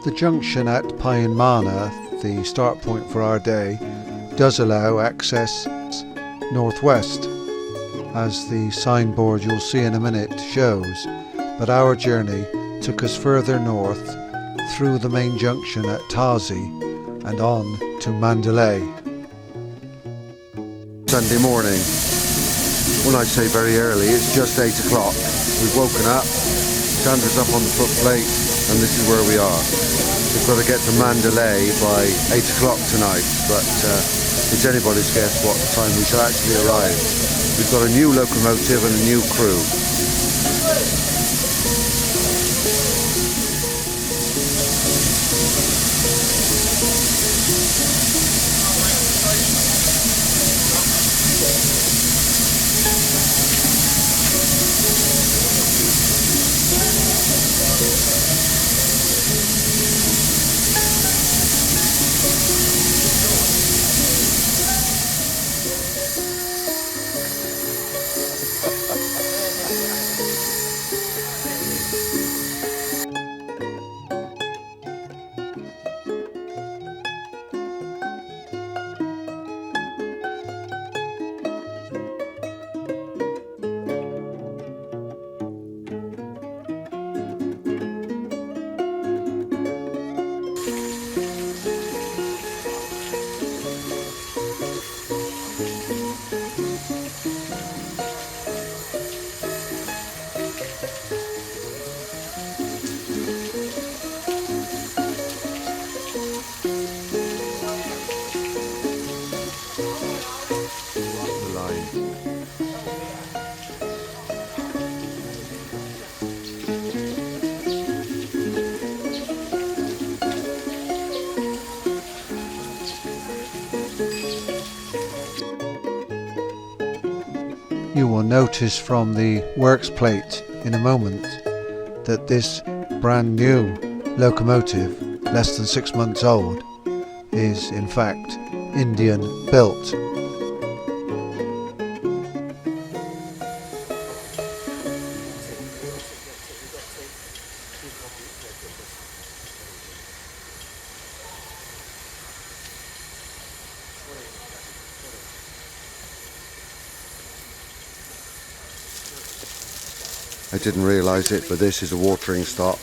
The junction at Myanmar, the start point for our day, does allow access northwest, as the signboard you'll see in a minute shows, but our journey took us further north through the main junction at Tazi and on to Mandalay. Sunday morning, when I say very early, it's just 8 o'clock. We've woken up, Sandra's up on the footplate, and this is where we are. We've got to get to Mandalay by 8 o'clock tonight, but it's anybody's guess what time we shall actually arrive. We've got a new locomotive and a new crew. You will notice from the works plate in a moment that this brand new locomotive, less than 6 months old, is in fact Indian built. I didn't realise it, but this is a watering stop.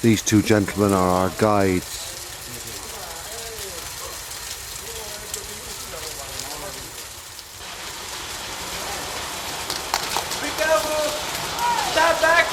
These two gentlemen are our guides. Be careful! Stand back!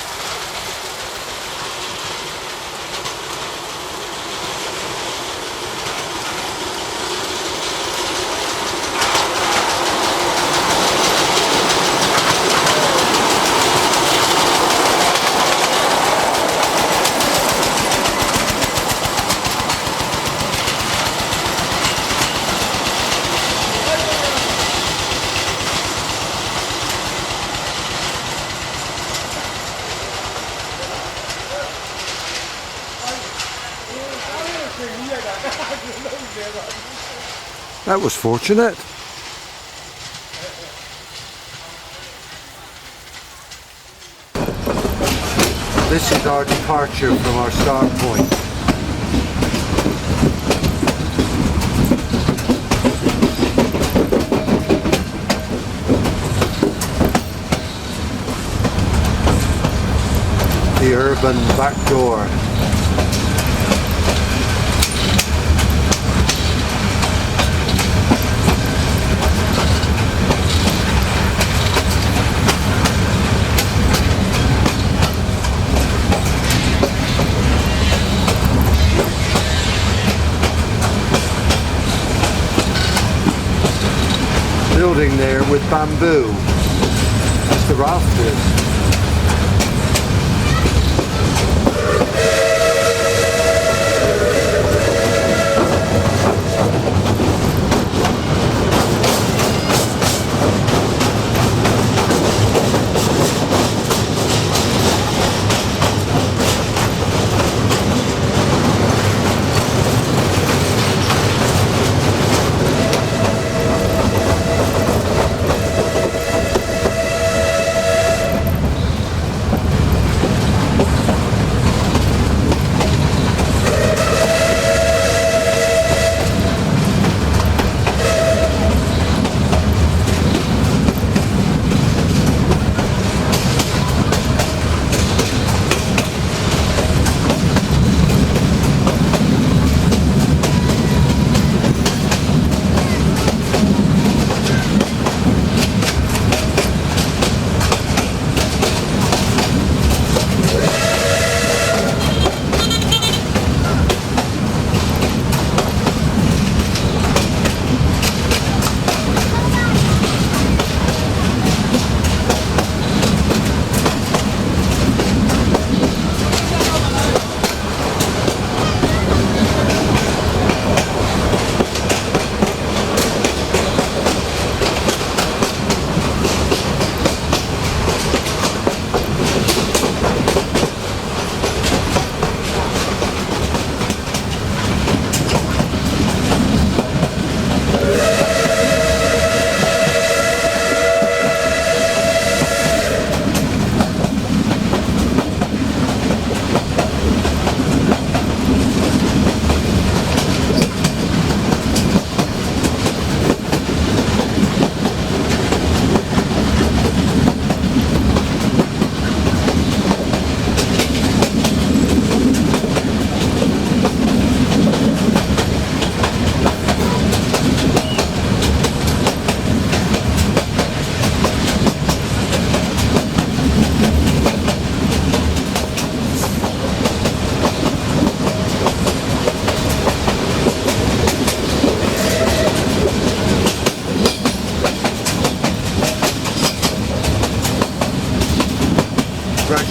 That was fortunate. This is our departure from our start point. The urban back door. Building there with bamboo. That's the rafters.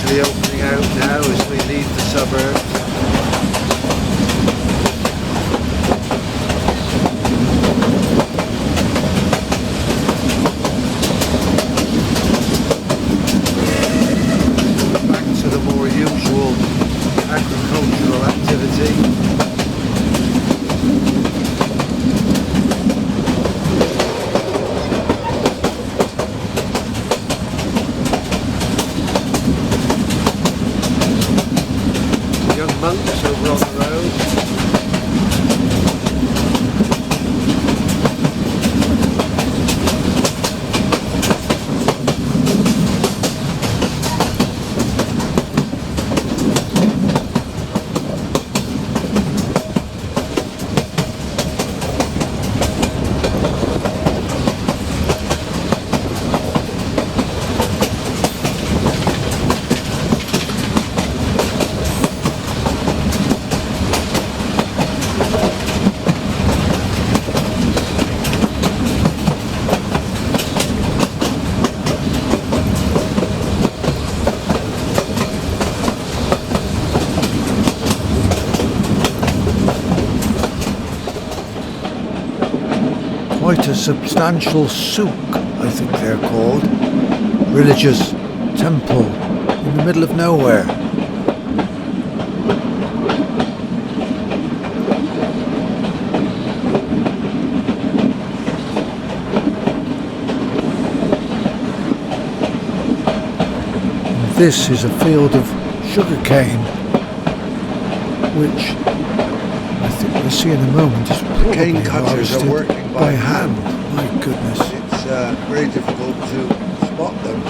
gradually opening out now as we leave the suburbs. Back to the more usual agricultural activity. Monks over on the road. Quite a substantial souk, I think they're called. Religious temple in the middle of nowhere. And this is a field of sugarcane, which I think we'll see in a moment is probably Cane cutters are harvested working by hand. My goodness. It's very difficult to spot them.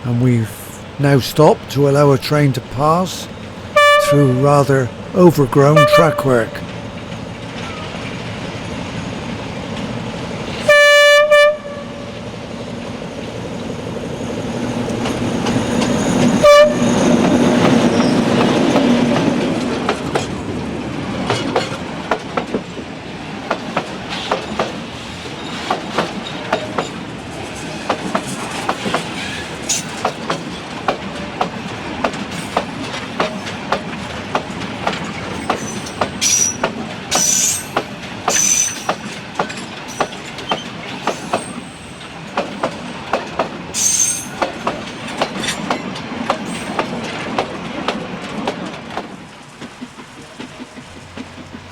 And we've now stopped to allow a train to pass through rather overgrown trackwork.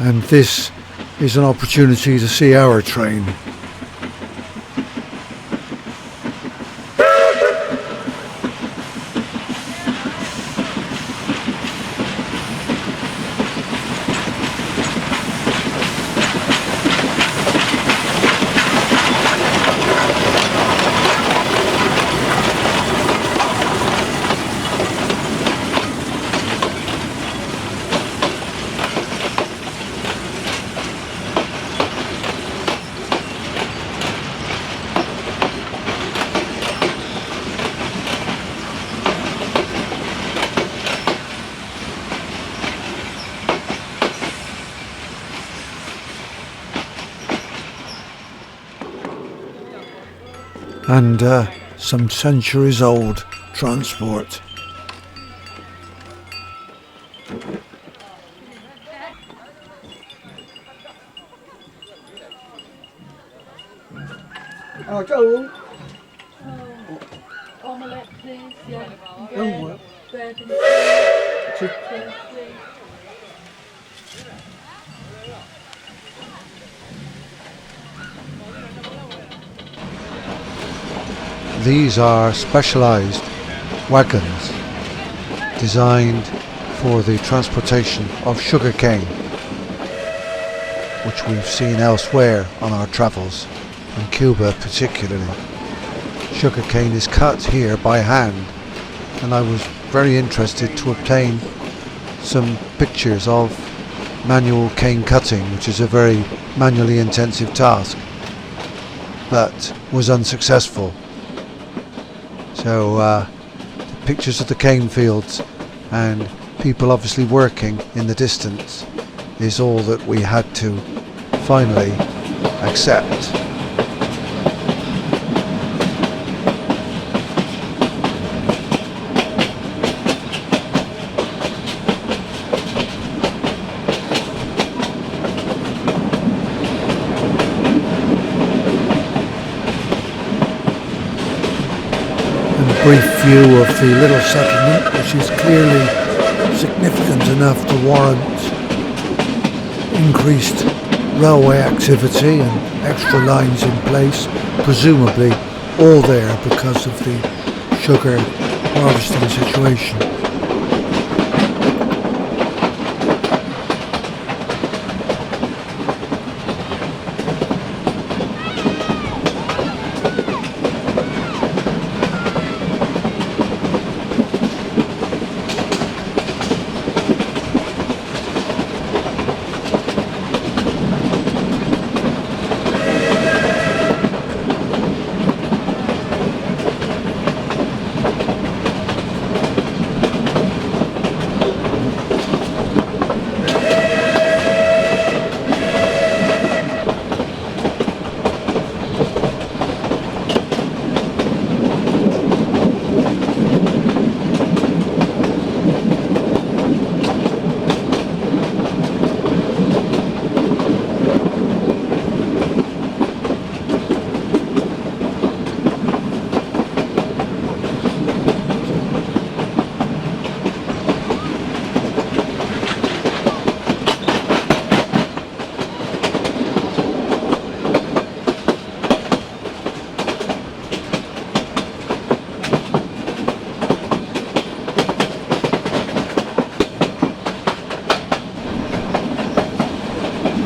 And this is an opportunity to see our train. And some centuries old transport. Omelette, please. Yeah. Oh, Bread and cheese, please. These are specialised wagons designed for the transportation of sugarcane, which we've seen elsewhere on our travels, in Cuba particularly. Sugarcane is cut here by hand, and I was very interested to obtain some pictures of manual cane cutting, which is a very manually intensive task, but was unsuccessful. So pictures of the cane fields and people obviously working in the distance is all that we had to finally accept. Brief view of the little settlement, which is clearly significant enough to warrant increased railway activity and extra lines in place, presumably all there because of the sugar harvesting situation.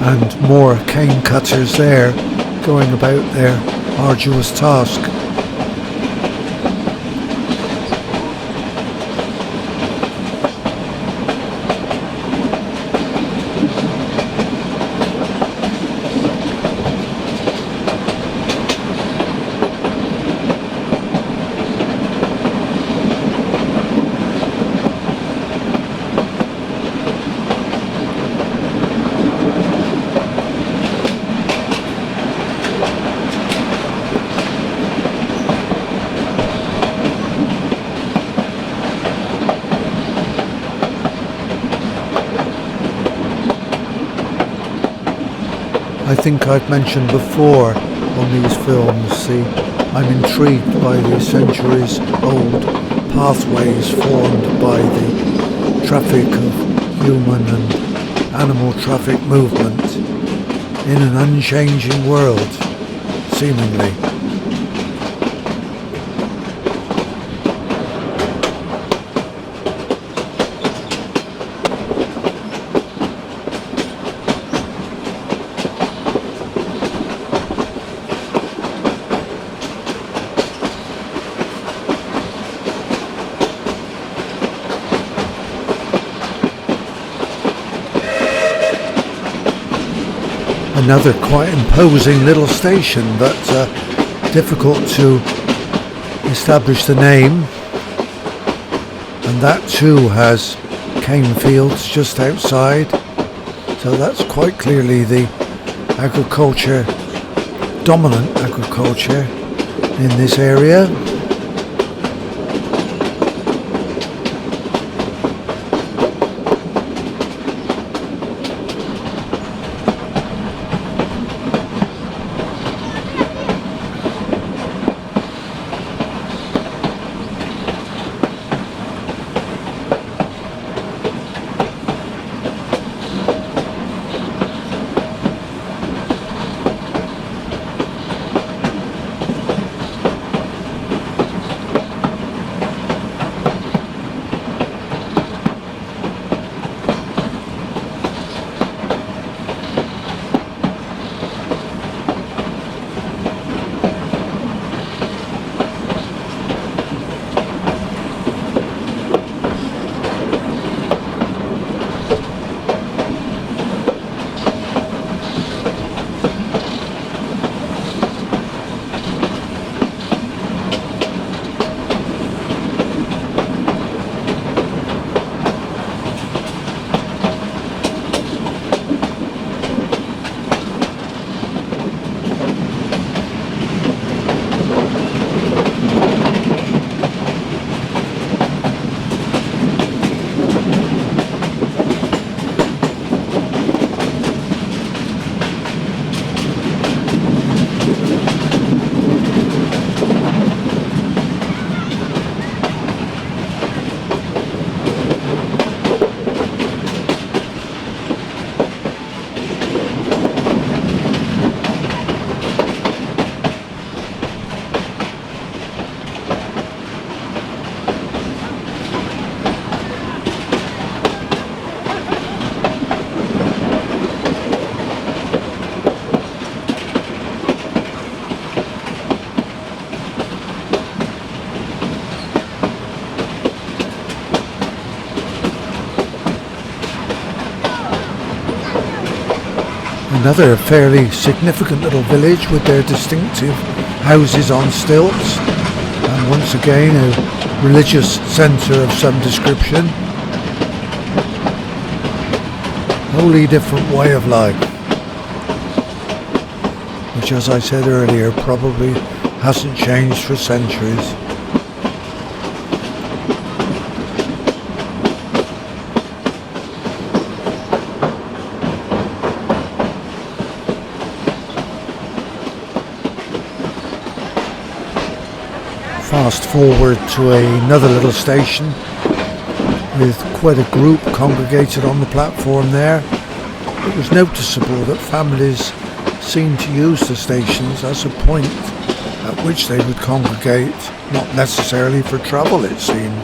And more cane cutters there going about their arduous task. I think I've mentioned before on these films, I'm intrigued by the centuries old pathways formed by the traffic of human and animal traffic movement in an unchanging world, seemingly. Another quite imposing little station, but difficult to establish the name. And that too has cane fields just outside. So that's quite clearly the agriculture, dominant agriculture in this area. Another fairly significant little village with their distinctive houses on stilts, and once again a religious centre of some description. Wholly different way of life, which, as I said earlier, probably hasn't changed for centuries. Fast forward to another little station with quite a group congregated on the platform there. It was noticeable that families seemed to use the stations as a point at which they would congregate, not necessarily for travel, it seemed.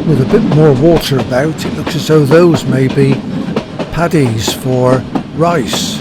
With a bit more water about, it looks as though those may be paddies for rice.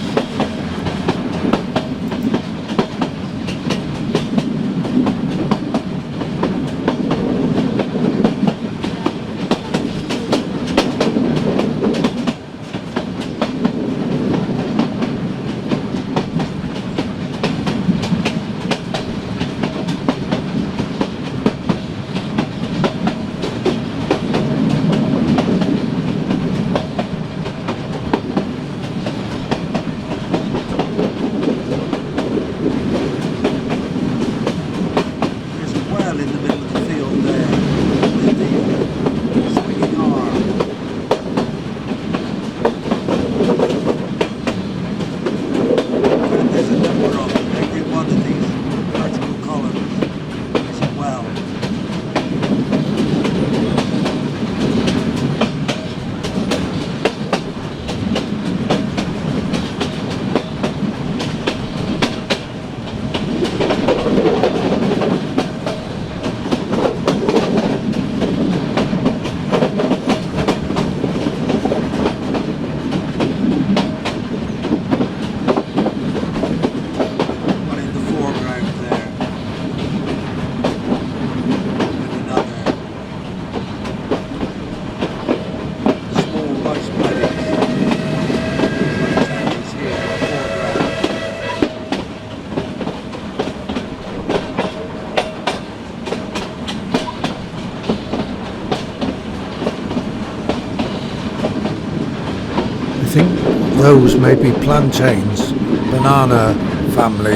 those may be plantains, banana family.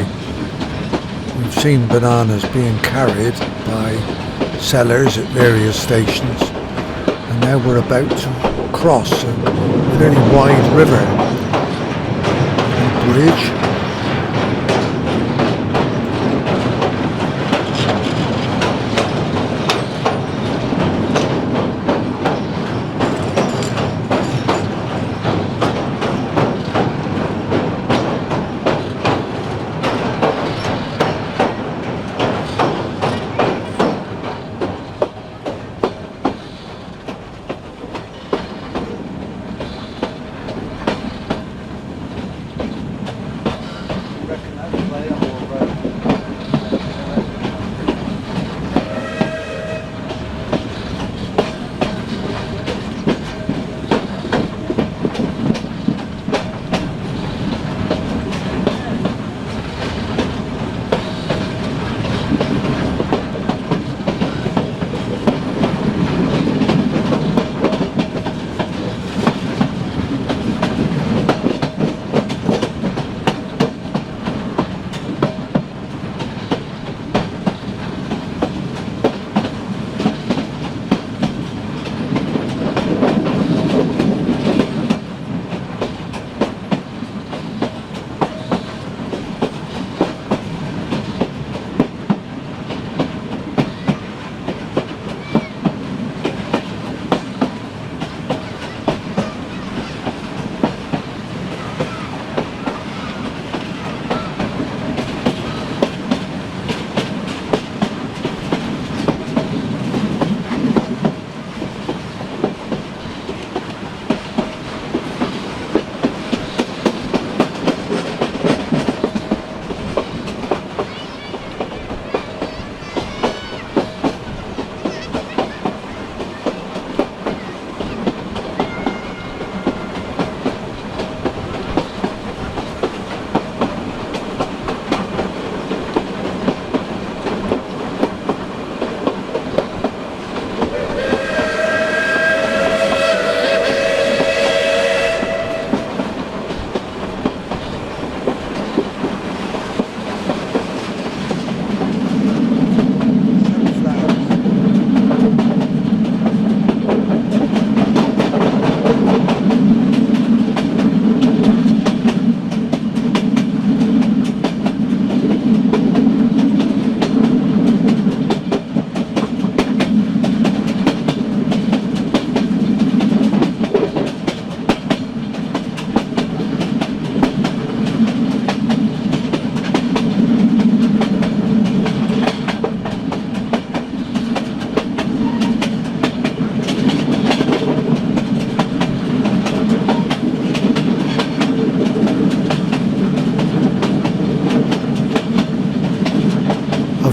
We've seen bananas being carried by sellers at various stations, and now we're about to cross a fairly wide river bridge.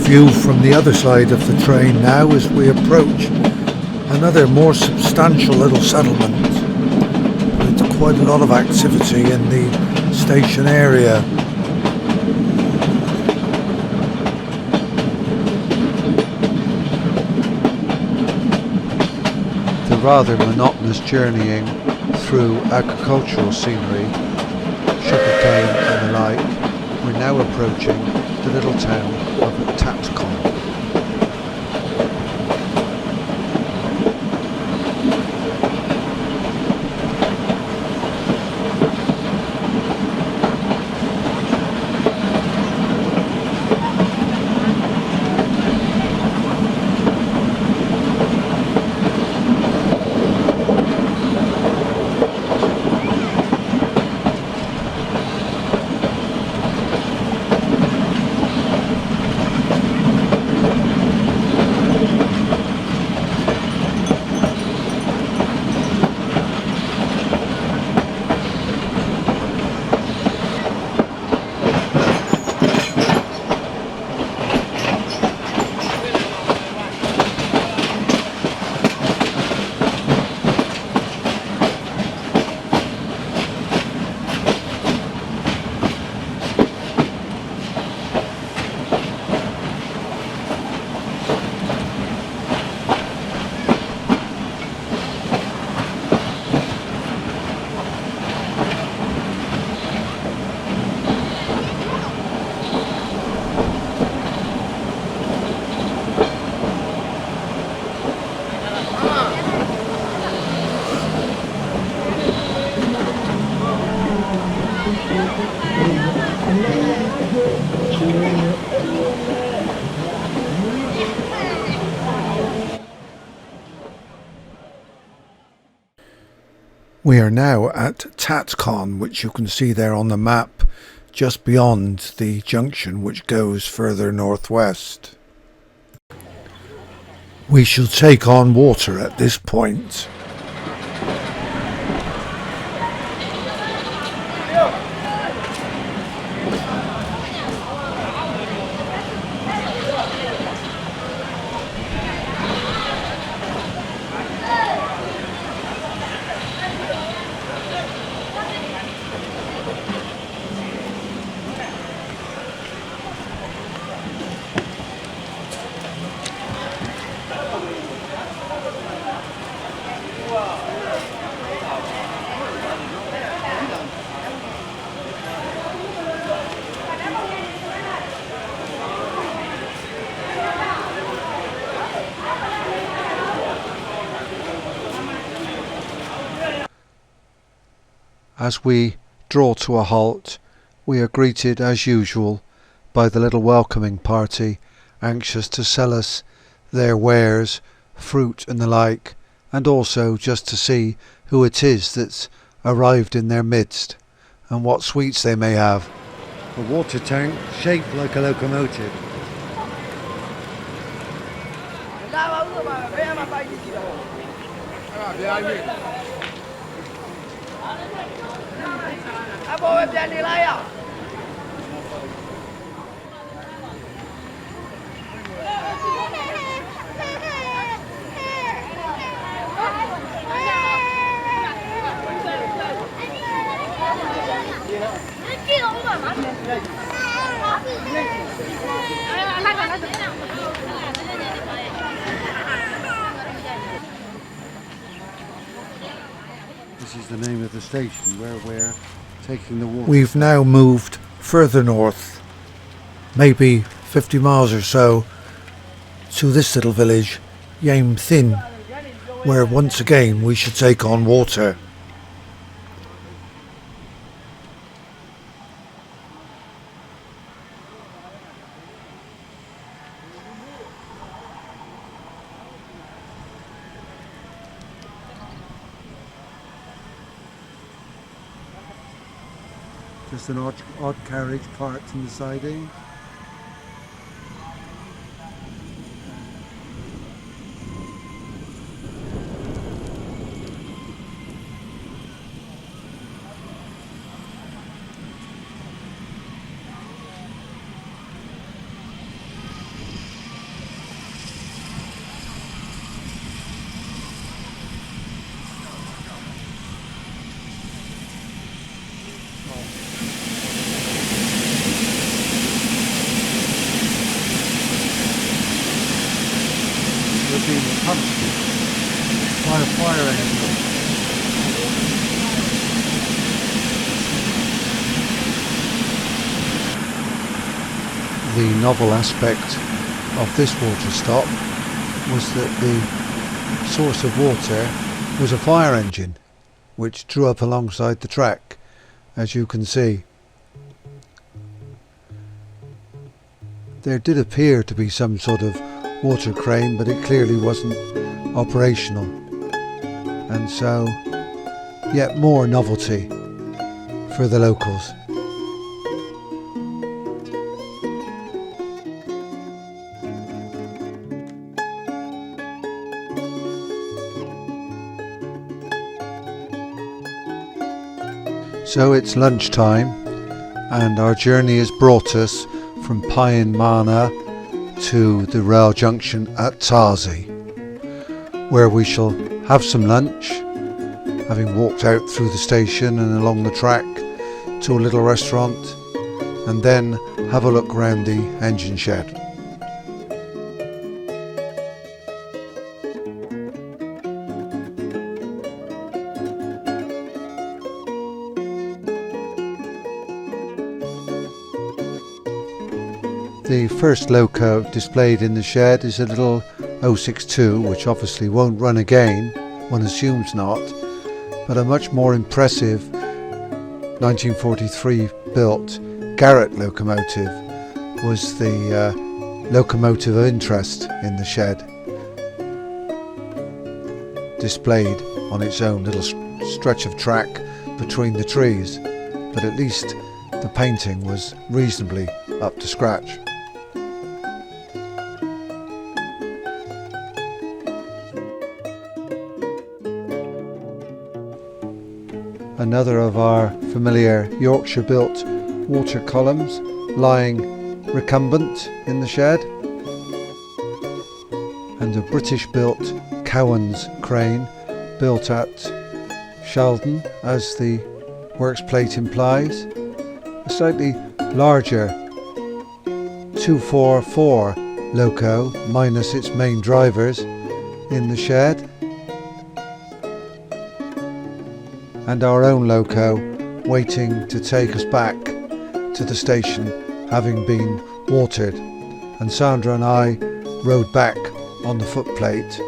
View from the other side of the train now as we approach another more substantial little settlement with quite a lot of activity in the station area. The rather monotonous journeying through agricultural scenery, sugarcane and the like, we're now approaching the little town of Tapscon. We are now at Tatcon, which you can see there on the map, just beyond the junction which goes further northwest. We shall take on water at this point. As we draw to a halt, we are greeted as usual by the little welcoming party, anxious to sell us their wares, fruit and the like, and also just to see who it is that's arrived in their midst and what sweets they may have. A water tank shaped like a locomotive. This is the name of the station where we're taking the water. We've now moved further north, maybe 50 miles or so, to this little village, Yam Thin, where once again we should take on water. Just an odd carriage parked in the siding. We're being pumped by a fire engine. The novel aspect of this water stop was that the source of water was a fire engine which drew up alongside the track, as you can see. There did appear to be some sort of water crane, but it clearly wasn't operational, and so yet more novelty for the locals. So it's lunchtime and our journey has brought us from Myanmar to the rail junction at Tazi, where we shall have some lunch, having walked out through the station and along the track to a little restaurant, and then have a look round the engine shed. The first loco displayed in the shed is a little 062, which obviously won't run again, one assumes not, but a much more impressive 1943 built Garrett locomotive was the locomotive of interest in the shed, displayed on its own little stretch of track between the trees, but at least the painting was reasonably up to scratch. Another of our familiar Yorkshire-built water columns lying recumbent in the shed, and a British-built Cowan's crane built at Sheldon, as the works plate implies. A slightly larger 244 loco, minus its main drivers, in the shed, and our own loco waiting to take us back to the station, having been watered, and Sandra and I rode back on the footplate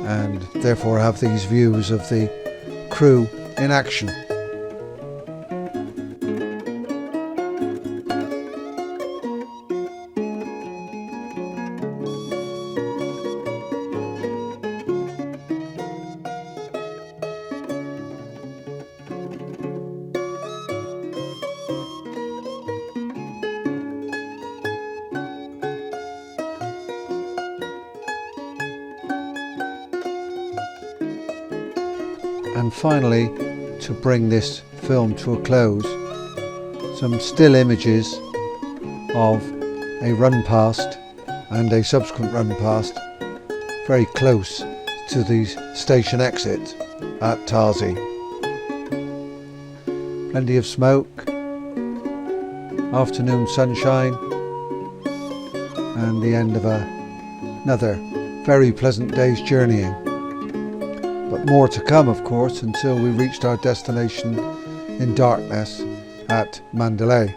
and therefore have these views of the crew in action. And finally, to bring this film to a close, some still images of a run past and a subsequent run past very close to the station exit at Tazi. Plenty of smoke, afternoon sunshine, and the end of another very pleasant day's journeying. But more to come, of course, until we reached our destination in darkness at Mandalay.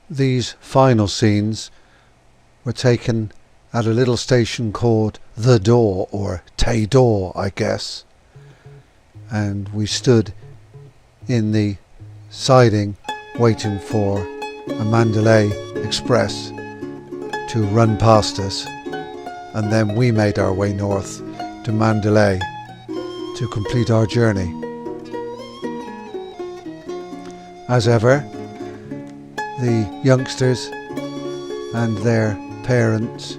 These final scenes were taken at a little station called The Door, or Tay Door, I guess, and we stood in the siding waiting for a Mandalay express to run past us, and then we made our way north to Mandalay to complete our journey. As ever, the youngsters and their parents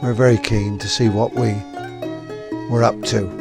were very keen to see what we were up to.